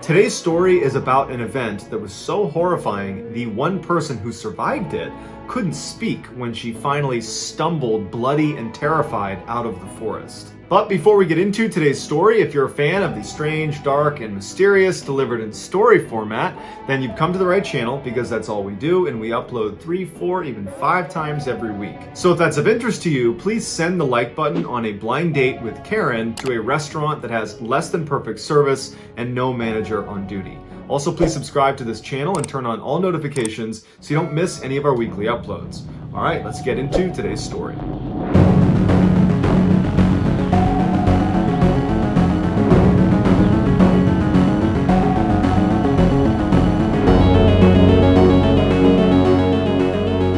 Today's story is about an event that was so horrifying, the one person who survived it couldn't speak when she finally stumbled bloody and terrified out of the forest. But before we get into today's story, if you're a fan of the strange, dark, and mysterious delivered in story format, then you've come to the right channel because that's all we do, and we upload 3, 4, even 5 times every week. So if that's of interest to you, please send the like button on a blind date with Karen to a restaurant that has less than perfect service and no manager on duty. Also, please subscribe to this channel and turn on all notifications so you don't miss any of our weekly uploads. All right, let's get into today's story.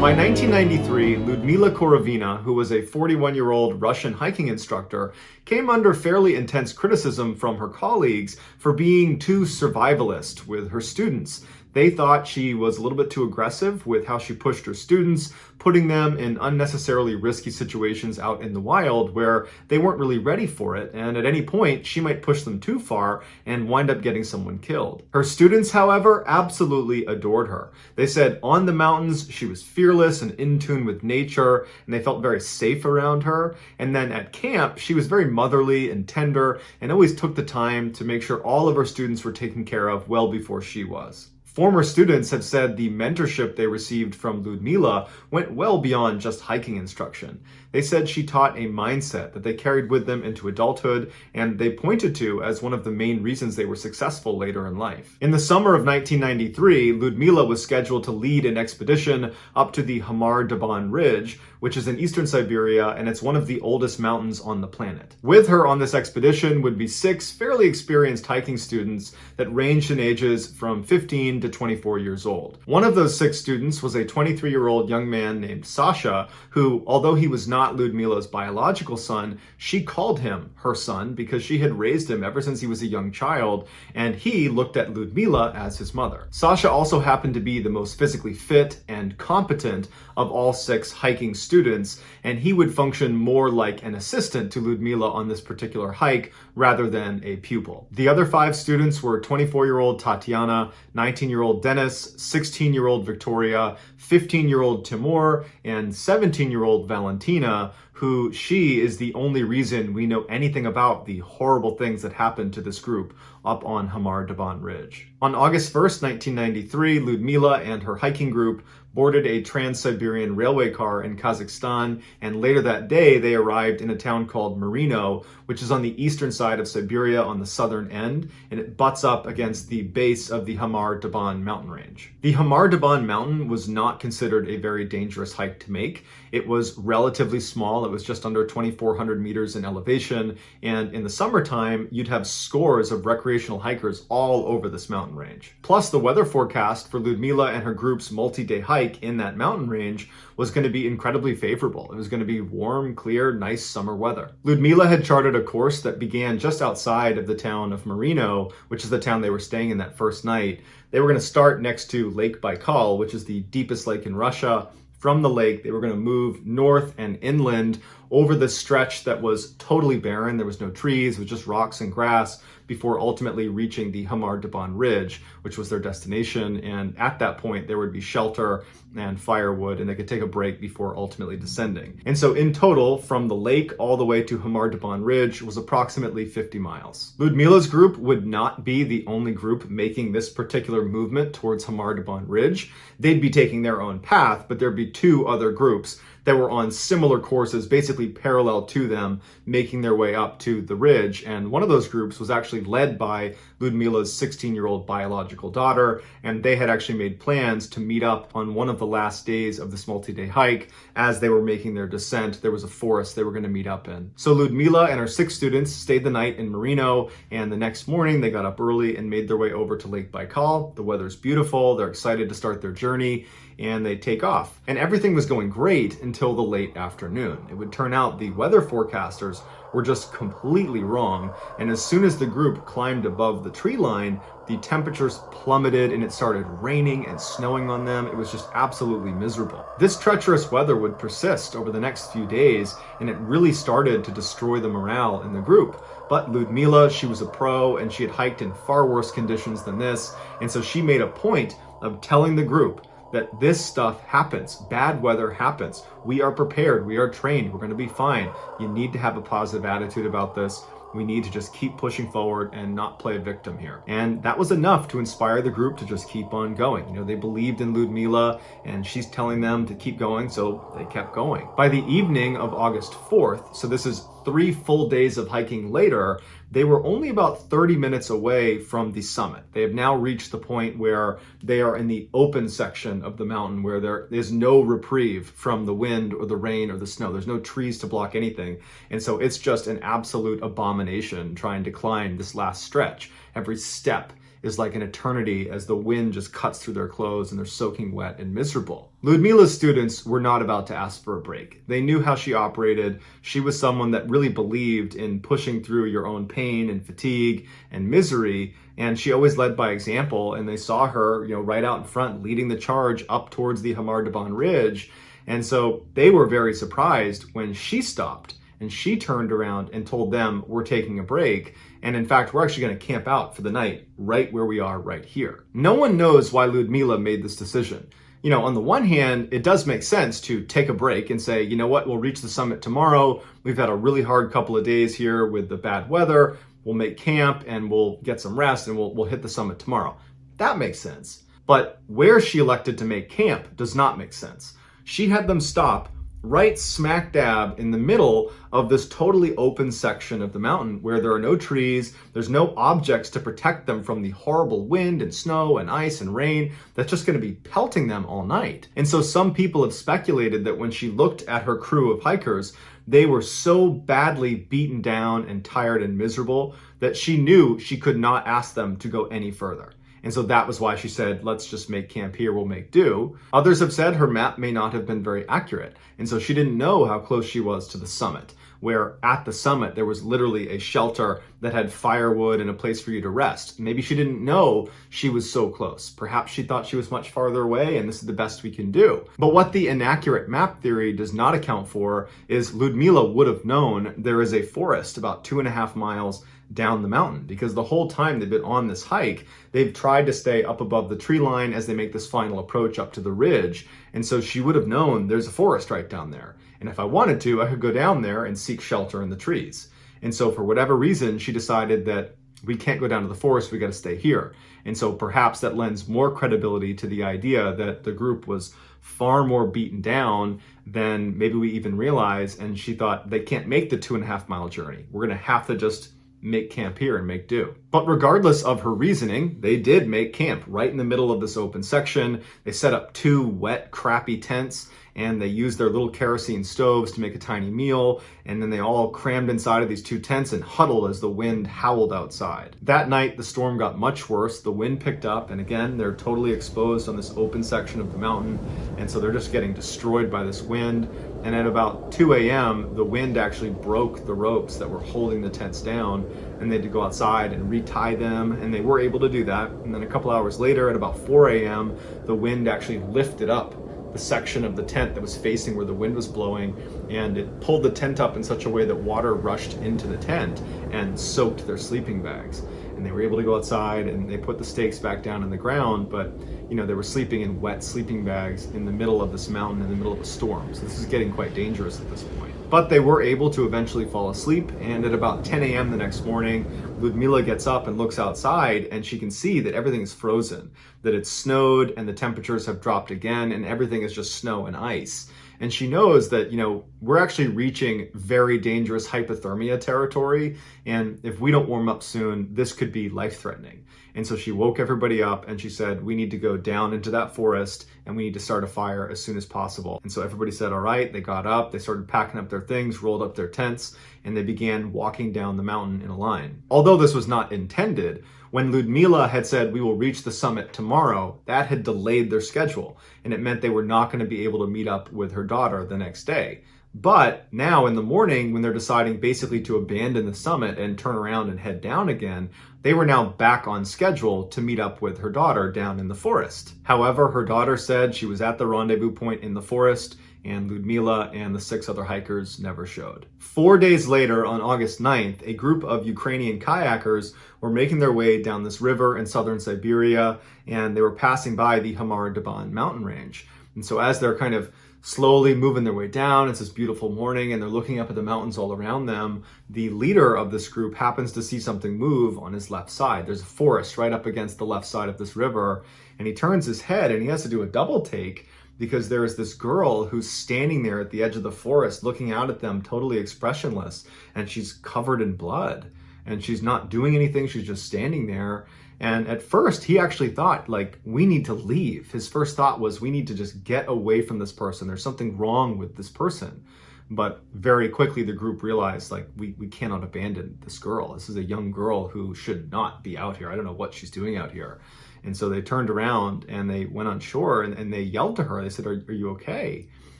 By 1993, Ludmila Korovina, who was a 41-year-old Russian hiking instructor, came under fairly intense criticism from her colleagues for being too survivalist with her students. They thought she was a little bit too aggressive with how she pushed her students, putting them in unnecessarily risky situations out in the wild where they weren't really ready for it, and at any point she might push them too far and wind up getting someone killed. Her students, however, absolutely adored her. They said on the mountains she was fearless and in tune with nature, and they felt very safe around her. And then at camp, she was very motherly and tender and always took the time to make sure all of her students were taken care of well before she was. Former students have said the mentorship they received from Ludmila went well beyond just hiking instruction. They said she taught a mindset that they carried with them into adulthood, and they pointed to as one of the main reasons they were successful later in life. In the summer of 1993, Ludmila was scheduled to lead an expedition up to the Hamar Daban Ridge, which is in eastern Siberia, and it's one of the oldest mountains on the planet. With her on this expedition would be 6 fairly experienced hiking students that ranged in ages from 15 to 24 years old. One of those 6 students was a 23-year-old young man named Sasha, who, although he was not Ludmila's biological son, she called him her son because she had raised him ever since he was a young child, and he looked at Ludmila as his mother. Sasha also happened to be the most physically fit and competent of all 6 hiking students, and he would function more like an assistant to Ludmila on this particular hike rather than a pupil. The other 5 students were 24-year-old Tatiana, 19-year-old Dennis, 16-year-old Victoria, 15-year-old Timur, and 17-year-old Valentina, who she is the only reason we know anything about the horrible things that happened to this group up on Hamar Daban Ridge. On August 1st, 1993, Ludmila and her hiking group boarded a Trans-Siberian railway car in Kazakhstan, and later that day they arrived in a town called Marino, which is on the eastern side of Siberia on the southern end, and it butts up against the base of the Hamar Daban mountain range. The Hamar Daban mountain was not considered a very dangerous hike to make. It was relatively small. It was just under 2,400 meters in elevation, and in the summertime, you'd have scores of recreational hikers all over this mountain range. Plus, the weather forecast for Ludmila and her group's multi-day hike in that mountain range was going to be incredibly favorable. It was going to be warm, clear, nice summer weather. Ludmila had charted a course that began just outside of the town of Marino, which is the town they were staying in that first night. They were going to start next to Lake Baikal, which is the deepest lake in Russia. From the lake, they were going to move north and inland over this stretch that was totally barren. There was no trees, it was just rocks and grass, before ultimately reaching the Hamar Daban Ridge, which was their destination. And at that point, there would be shelter and firewood, and they could take a break before ultimately descending. And so in total, from the lake all the way to Hamar Daban Ridge was approximately 50 miles. Ludmila's group would not be the only group making this particular movement towards Hamar Daban Ridge. They'd be taking their own path, but there'd be 2 other groups that were on similar courses, basically parallel to them, making their way up to the ridge. And one of those groups was actually led by Ludmila's 16-year-old biological daughter, and they had actually made plans to meet up on one of the last days of this multi-day hike. As they were making their descent, there was a forest they were going to meet up in. So Ludmila and her 6 students stayed the night in Marino, and the next morning they got up early and made their way over to Lake Baikal. The weather's beautiful, they're excited to start their journey, and they take off. And everything was going great until the late afternoon. It would turn out the weather forecasters were just completely wrong. And as soon as the group climbed above the tree line, the temperatures plummeted and it started raining and snowing on them. It was just absolutely miserable. This treacherous weather would persist over the next few days, and it really started to destroy the morale in the group. But Ludmila, she was a pro and she had hiked in far worse conditions than this. And so she made a point of telling the group that this stuff happens. Bad weather happens. We are prepared. We are trained. We're going to be fine. You need to have a positive attitude about this. We need to just keep pushing forward and not play a victim here. And that was enough to inspire the group to just keep on going. You know, they believed in Ludmila and she's telling them to keep going, so they kept going. By the evening of August 4th, so this is 3 full days of hiking later, they were only about 30 minutes away from the summit. They have now reached the point where they are in the open section of the mountain where there is no reprieve from the wind or the rain or the snow. There's no trees to block anything. And so it's just an absolute abomination trying to climb this last stretch. Every step is like an eternity as the wind just cuts through their clothes and they're soaking wet and miserable. Ludmila's students were not about to ask for a break. They knew how she operated. She was someone that really believed in pushing through your own pain and fatigue and misery, and she always led by example, and they saw her, you know, right out in front leading the charge up towards the Hamar Daban ridge. And so they were very surprised when she stopped and she turned around and told them, we're taking a break. And in fact, we're actually going to camp out for the night right where we are right here. No one knows why Ludmila made this decision. You know, on the one hand, it does make sense to take a break and say, you know what, we'll reach the summit tomorrow. We've had a really hard couple of days here with the bad weather. We'll make camp and we'll get some rest and we'll hit the summit tomorrow. That makes sense. But where she elected to make camp does not make sense. She had them stop right smack dab in the middle of this totally open section of the mountain where there are no trees, there's no objects to protect them from the horrible wind and snow and ice and rain that's just going to be pelting them all night. And so some people have speculated that when she looked at her crew of hikers, they were so badly beaten down and tired and miserable that she knew she could not ask them to go any further. And so that was why she said, let's just make camp here, we'll make do. Others have said her map may not have been very accurate. And so she didn't know how close she was to the summit, where at the summit, there was literally a shelter that had firewood and a place for you to rest. Maybe she didn't know she was so close. Perhaps she thought she was much farther away and this is the best we can do. But what the inaccurate map theory does not account for is Ludmila would have known there is a forest about 2.5 miles down the mountain, because the whole time they've been on this hike, they've tried to stay up above the tree line as they make this final approach up to the ridge. And so she would have known there's a forest right down there. And if I wanted to, I could go down there and seek shelter in the trees. And so for whatever reason, she decided that we can't go down to the forest, we got to stay here. And so perhaps that lends more credibility to the idea that the group was far more beaten down than maybe we even realize. And she thought they can't make the 2.5 mile journey. We're going to have to just make camp here and make do. But regardless of her reasoning, they did make camp right in the middle of this open section. They set up 2 wet, crappy tents, and they used their little kerosene stoves to make a tiny meal. And then they all crammed inside of these 2 tents and huddled as the wind howled outside. That night, the storm got much worse. The wind picked up, and again, they're totally exposed on this open section of the mountain. And so they're just getting destroyed by this wind. And at about 2 a.m., the wind actually broke the ropes that were holding the tents down, and they had to go outside and retie them, and they were able to do that. And then a couple hours later, at about 4 a.m., the wind actually lifted up the section of the tent that was facing where the wind was blowing, and it pulled the tent up in such a way that water rushed into the tent and soaked their sleeping bags. And they were able to go outside and they put the stakes back down in the ground, but you know, they were sleeping in wet sleeping bags in the middle of this mountain in the middle of a storm. So this is getting quite dangerous at this point. But they were able to eventually fall asleep, and at about 10 a.m. the next morning, Ludmila gets up and looks outside, and she can see that everything is frozen, that it's snowed and the temperatures have dropped again, and everything is just snow and ice. And she knows that, you know, we're actually reaching very dangerous hypothermia territory, and if we don't warm up soon, this could be life-threatening. And so she woke everybody up and she said, we need to go down into that forest and we need to start a fire as soon as possible. And so everybody said, all right, they got up, they started packing up their things, rolled up their tents, and they began walking down the mountain in a line. Although this was not intended, when Ludmila had said, we will reach the summit tomorrow, that had delayed their schedule. And it meant they were not going to be able to meet up with her daughter the next day. But now in the morning, when they're deciding basically to abandon the summit and turn around and head down again, they were now back on schedule to meet up with her daughter down in the forest. However, her daughter said she was at the rendezvous point in the forest, and Ludmila and the 6 other hikers never showed. 4 days later, on August 9th, a group of Ukrainian kayakers were making their way down this river in southern Siberia, and they were passing by the Hamar Daban mountain range. And so as they're kind of slowly moving their way down, it's this beautiful morning, and they're looking up at the mountains all around them. The leader of this group happens to see something move on his left side. There's a forest right up against the left side of this river, and he turns his head and he has to do a double take because there is this girl who's standing there at the edge of the forest looking out at them totally expressionless, and she's covered in blood, and she's not doing anything. She's just standing there. And at first, he actually thought, like, we need to leave. His first thought was, we need to just get away from this person. There's something wrong with this person. But very quickly, the group realized, like, we cannot abandon this girl. This is a young girl who should not be out here. I don't know what she's doing out here. And so they turned around and they went on shore and they yelled to her. They said, are you okay?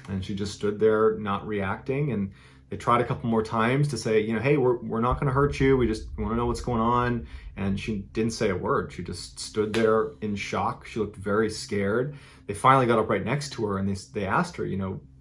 And she just stood there not reacting. And they tried a couple more times to say, hey, we're not going to hurt you. We just want to know what's going on. And she didn't say a word. She just stood there in shock. She looked very scared. They finally got up right next to her and they asked her,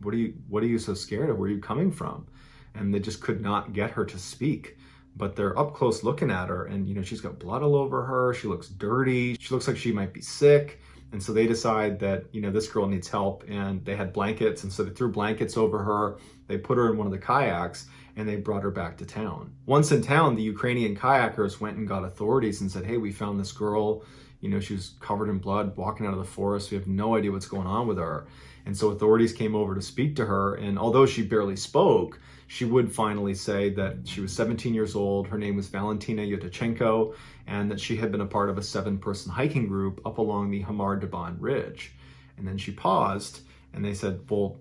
what are you so scared of? Where are you coming from? And they just could not get her to speak. But they're up close looking at her, and she's got blood all over her. She looks dirty. She looks like she might be sick. And so they decide that, this girl needs help, and they had blankets. And so they threw blankets over her. They put her in one of the kayaks and they brought her back to town. Once in town, the Ukrainian kayakers went and got authorities and said, hey, we found this girl. She was covered in blood walking out of the forest. We have no idea what's going on with her. And so authorities came over to speak to her. And although she barely spoke, she would finally say that she was 17 years old. Her name was Valentina Yotachenko, and that she had been a part of a 7-person hiking group up along the Hamar Daban Ridge. And then she paused and they said, well,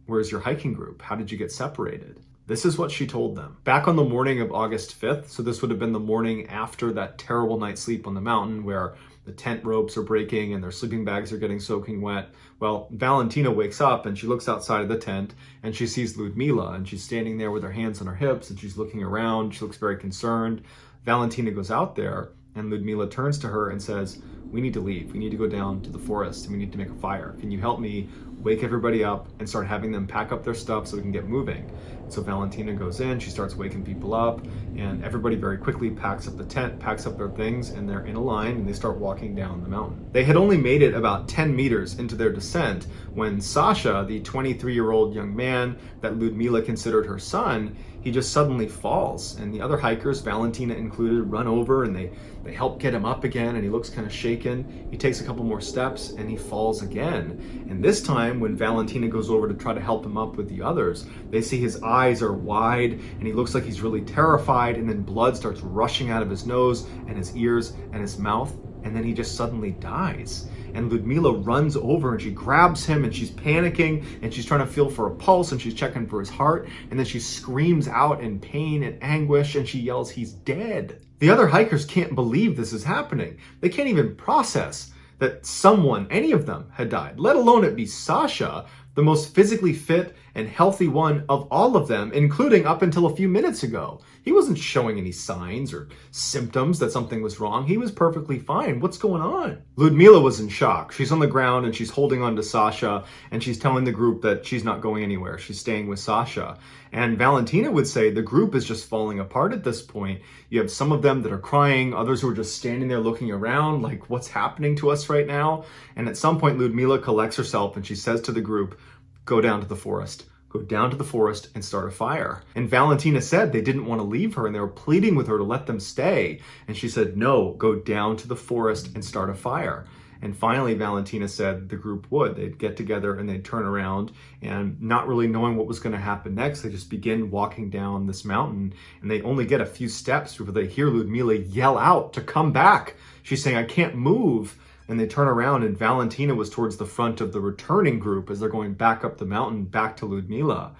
where's your hiking group? How did you get separated? This is what she told them. Back on the morning of August 5th, so this would have been the morning after that terrible night's sleep on the mountain where the tent ropes are breaking and their sleeping bags are getting soaking wet. Well, Valentina wakes up and she looks outside of the tent and she sees Ludmila, and she's standing there with her hands on her hips and she's looking around. She looks very concerned. Valentina goes out there and Ludmila turns to her and says, we need to leave. We need to go down to the forest and we need to make a fire. Can you help me wake everybody up and start having them pack up their stuff so we can get moving? So Valentina goes in, she starts waking people up, and everybody very quickly packs up the tent, packs up their things, and they're in a line and they start walking down the mountain. They had only made it about 10 meters into their descent when Sasha, the 23-year-old young man that Ludmila considered her son, he just suddenly falls. And the other hikers, Valentina included, run over and they help get him up again, and he looks kind of shaken. He takes a couple more steps and he falls again. And this time when Valentina goes over to try to help him up with the others, they see his eyes are wide and he looks like he's really terrified, and then blood starts rushing out of his nose and his ears and his mouth, and then he just suddenly dies. And Ludmila runs over and she grabs him and she's panicking and she's trying to feel for a pulse and she's checking for his heart, and then she screams out in pain and anguish and she yells, he's dead. The other hikers can't believe this is happening. They can't even process that someone, any of them, had died, let alone it be Sasha, the most physically fit and healthy one of all of them, including up until a few minutes ago. He wasn't showing any signs or symptoms that something was wrong. He was perfectly fine. What's going on? Ludmila was in shock. She's on the ground and she's holding on to Sasha, and she's telling the group that she's not going anywhere. She's staying with Sasha. And Valentina would say the group is just falling apart at this point. You have some of them that are crying, others who are just standing there looking around like, what's happening to us right now? And at some point, Ludmila collects herself and she says to the group, go down to the forest. Go down to the forest and start a fire. And Valentina said they didn't want to leave her and they were pleading with her to let them stay. And she said, no, go down to the forest and start a fire. And finally, Valentina said the group would. They'd get together and they'd turn around, and not really knowing what was going to happen next, they just begin walking down this mountain, and they only get a few steps before they hear Ludmila yell out to come back. She's saying, I can't move. And they turn around and Valentina was towards the front of the returning group as they're going back up the mountain, back to Ludmila.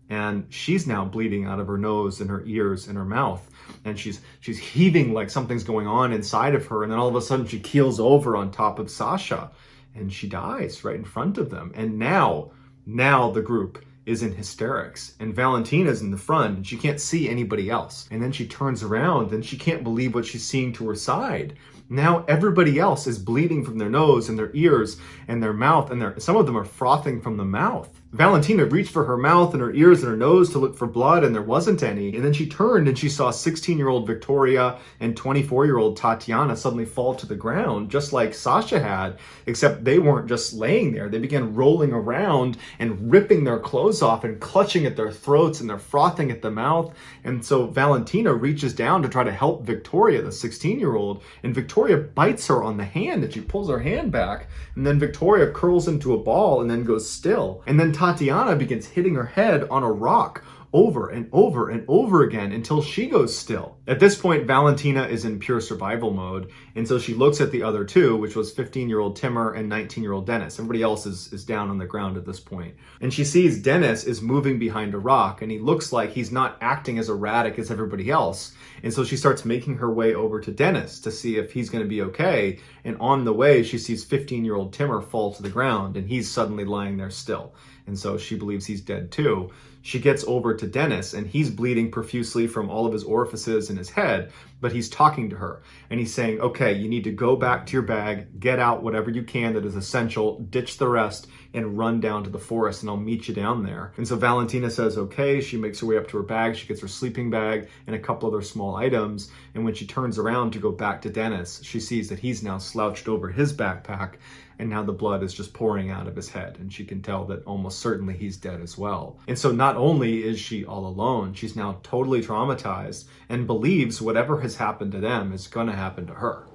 And she's now bleeding out of her nose and her ears and her mouth. And she's heaving like something's going on inside of her. And then all of a sudden she keels over on top of Sasha and she dies right in front of them. And now the group is in hysterics, and Valentina's in the front and she can't see anybody else. And then she turns around and she can't believe what she's seeing to her side. Now everybody else is bleeding from their nose and their ears and their mouth, and some of them are frothing from the mouth. Valentina reached for her mouth and her ears and her nose to look for blood, and there wasn't any. And then she turned and she saw 16-year-old Victoria and 24-year-old Tatiana suddenly fall to the ground, just like Sasha had, except they weren't just laying there. They began rolling around and ripping their clothes off and clutching at their throats, and they're frothing at the mouth. And so Valentina reaches down to try to help Victoria, the 16-year-old, and Victoria bites her on the hand and she pulls her hand back. And then Victoria curls into a ball and then goes still. And then Tatiana begins hitting her head on a rock over and over and over again until she goes still. At this point, Valentina is in pure survival mode, and so she looks at the other two, which was 15-year-old Timur and 19-year-old Dennis. Everybody else is down on the ground at this point. And she sees Dennis is moving behind a rock, and he looks like he's not acting as erratic as everybody else. And so she starts making her way over to Dennis to see if he's going to be okay. And on the way, she sees 15-year-old Timur fall to the ground, and he's suddenly lying there still. And so she believes he's dead too. She gets over to Dennis, and he's bleeding profusely from all of his orifices in his head, but he's talking to her. And he's saying, okay, you need to go back to your bag, get out whatever you can that is essential, ditch the rest, and run down to the forest, and I'll meet you down there. And so Valentina says, okay. She makes her way up to her bag. She gets her sleeping bag and a couple other small items. And when she turns around to go back to Dennis, she sees that he's now slouched over his backpack, and now the blood is just pouring out of his head, and she can tell that almost certainly he's dead as well. And so not only is she all alone, she's now totally traumatized and believes whatever has happened to them is going to happen to her.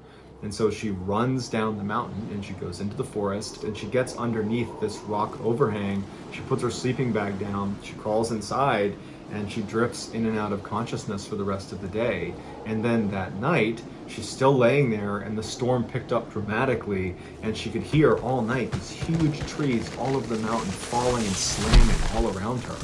And so she runs down the mountain and she goes into the forest, and she gets underneath this rock overhang. She puts her sleeping bag down, she crawls inside, and she drifts in and out of consciousness for the rest of the day. And then that night, she's still laying there, and the storm picked up dramatically, and she could hear all night these huge trees all over the mountain falling and slamming all around her.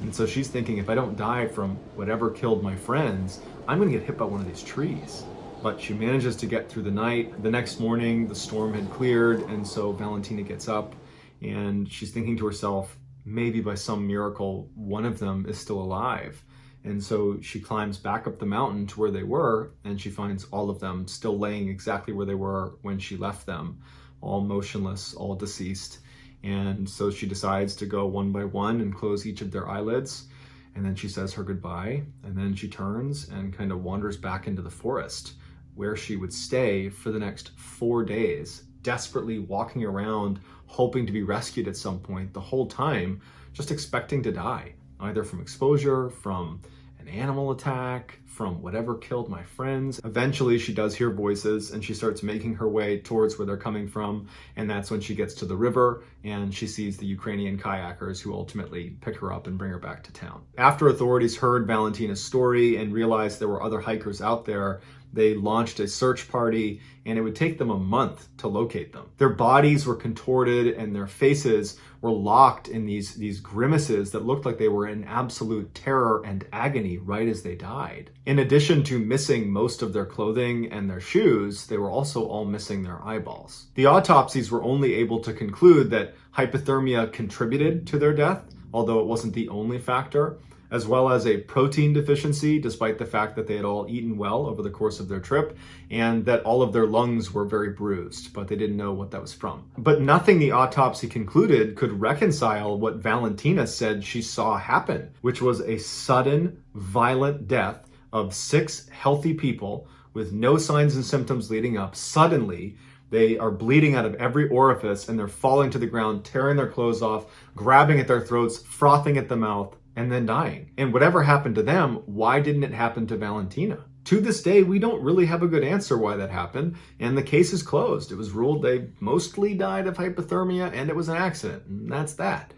And so she's thinking, if I don't die from whatever killed my friends, I'm gonna get hit by one of these trees. But she manages to get through the night. The next morning, the storm had cleared, and so Valentina gets up, and she's thinking to herself, maybe by some miracle, one of them is still alive. And so she climbs back up the mountain to where they were, and she finds all of them still laying exactly where they were when she left them, all motionless, all deceased. And so she decides to go one by one and close each of their eyelids. And then she says her goodbye, and then she turns and kind of wanders back into the forest, where she would stay for the next 4 days, desperately walking around, hoping to be rescued at some point, the whole time just expecting to die, either from exposure, from an animal attack, from whatever killed my friends. Eventually she does hear voices, and she starts making her way towards where they're coming from, and that's when she gets to the river and she sees the Ukrainian kayakers, who ultimately pick her up and bring her back to town. After authorities heard Valentina's story and realized there were other hikers out there, they launched a search party, and it would take them a month to locate them. Their bodies were contorted and their faces were locked in these grimaces that looked like they were in absolute terror and agony right as they died. In addition to missing most of their clothing and their shoes, they were also all missing their eyeballs. The autopsies were only able to conclude that hypothermia contributed to their death, although it wasn't the only factor, as well as a protein deficiency, despite the fact that they had all eaten well over the course of their trip, and that all of their lungs were very bruised, but they didn't know what that was from. But nothing the autopsy concluded could reconcile what Valentina said she saw happen, which was a sudden, violent death of 6 healthy people with no signs and symptoms leading up. Suddenly, they are bleeding out of every orifice, and they're falling to the ground, tearing their clothes off, grabbing at their throats, frothing at the mouth, and then dying. And whatever happened to them, why didn't it happen to Valentina? To this day, we don't really have a good answer why that happened, and the case is closed. It was ruled they mostly died of hypothermia, and it was an accident, and that's that.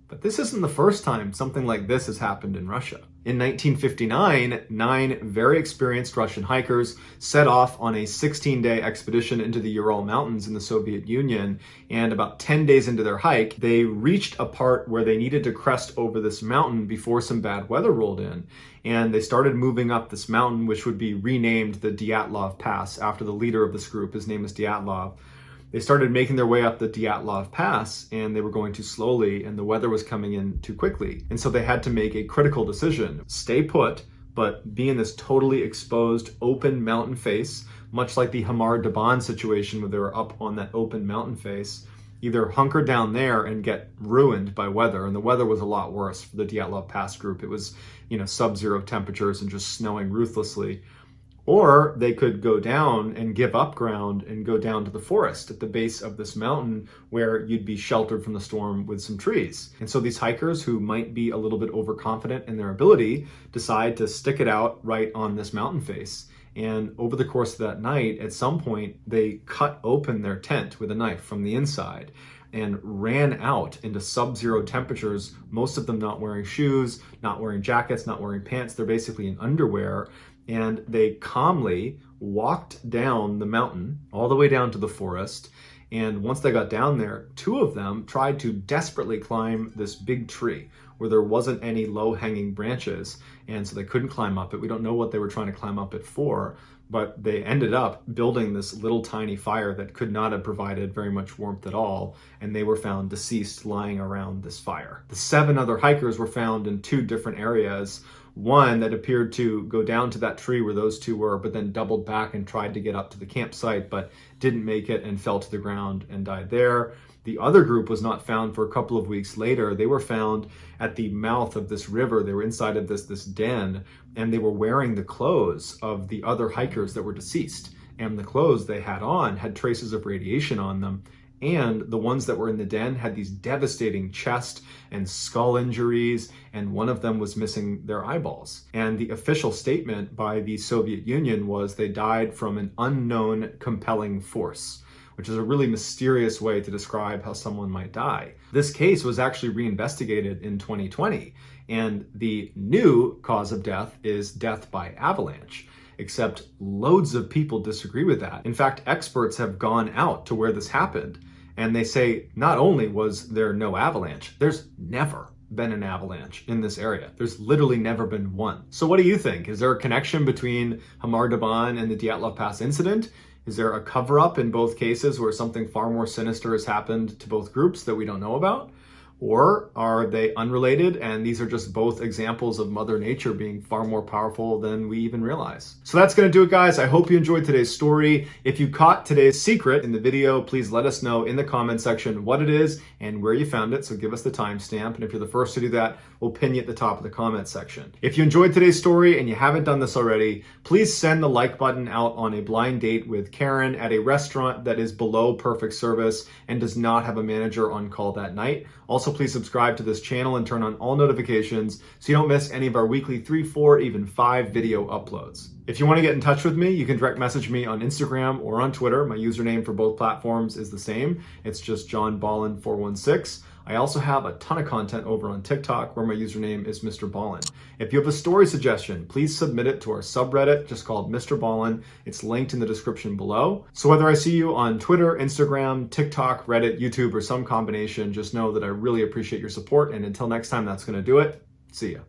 But this isn't the first time something like this has happened in Russia. In 1959, 9 very experienced Russian hikers set off on a 16-day expedition into the Ural Mountains in the Soviet Union, and about 10 days into their hike, they reached a part where they needed to crest over this mountain before some bad weather rolled in. And they started moving up this mountain, which would be renamed the Dyatlov Pass after the leader of this group. His name is Dyatlov. They started making their way up the Dyatlov Pass, and they were going too slowly, and the weather was coming in too quickly. And so they had to make a critical decision. Stay put, but be in this totally exposed, open mountain face, much like the Hamar Daban situation where they were up on that open mountain face. Either hunker down there and get ruined by weather, and the weather was a lot worse for the Dyatlov Pass group. It was, sub-zero temperatures and just snowing ruthlessly. Or they could go down and give up ground and go down to the forest at the base of this mountain where you'd be sheltered from the storm with some trees. And so these hikers who might be a little bit overconfident in their ability decide to stick it out right on this mountain face. And over the course of that night, at some point, they cut open their tent with a knife from the inside and ran out into sub-zero temperatures, most of them not wearing shoes, not wearing jackets, not wearing pants. They're basically in underwear. And they calmly walked down the mountain, all the way down to the forest. And once they got down there, two of them tried to desperately climb this big tree where there wasn't any low-hanging branches. And so they couldn't climb up it. We don't know what they were trying to climb up it for, but they ended up building this little tiny fire that could not have provided very much warmth at all. And they were found deceased lying around this fire. The 7 other hikers were found in 2 different areas. One that appeared to go down to that tree where those 2 were, but then doubled back and tried to get up to the campsite, but didn't make it and fell to the ground and died there. The other group was not found for a couple of weeks later. They were found at the mouth of this river. They were inside of this den, and they were wearing the clothes of the other hikers that were deceased. And the clothes they had on had traces of radiation on them. And the ones that were in the den had these devastating chest and skull injuries, and one of them was missing their eyeballs. And the official statement by the Soviet Union was they died from an unknown compelling force, which is a really mysterious way to describe how someone might die. This case was actually reinvestigated in 2020, and the new cause of death is death by avalanche. Except loads of people disagree with that. In fact, experts have gone out to where this happened, and they say not only was there no avalanche, there's never been an avalanche in this area. There's literally never been one. So what do you think? Is there a connection between Hamar Daban and the Dyatlov Pass incident? Is there a cover-up in both cases where something far more sinister has happened to both groups that we don't know about? Or are they unrelated, and these are just both examples of Mother Nature being far more powerful than we even realize? So that's going to do it, guys. I hope you enjoyed today's story. If you caught today's secret in the video, please let us know in the comment section what it is and where you found it. So give us the timestamp. And if you're the first to do that, we'll pin you at the top of the comment section. If you enjoyed today's story and you haven't done this already, please send the like button out on a blind date with Karen at a restaurant that is below perfect service and does not have a manager on call that night. Also, please subscribe to this channel and turn on all notifications so you don't miss any of our weekly 3, 4, even 5 video uploads. If you want to get in touch with me, you can direct message me on Instagram or on Twitter. My username for both platforms is the same. It's just JohnBallen416. I also have a ton of content over on TikTok where my username is MrBallen. If you have a story suggestion, please submit it to our subreddit just called MrBallen. It's linked in the description below. So whether I see you on Twitter, Instagram, TikTok, Reddit, YouTube, or some combination, just know that I really appreciate your support. And until next time, that's going to do it. See ya.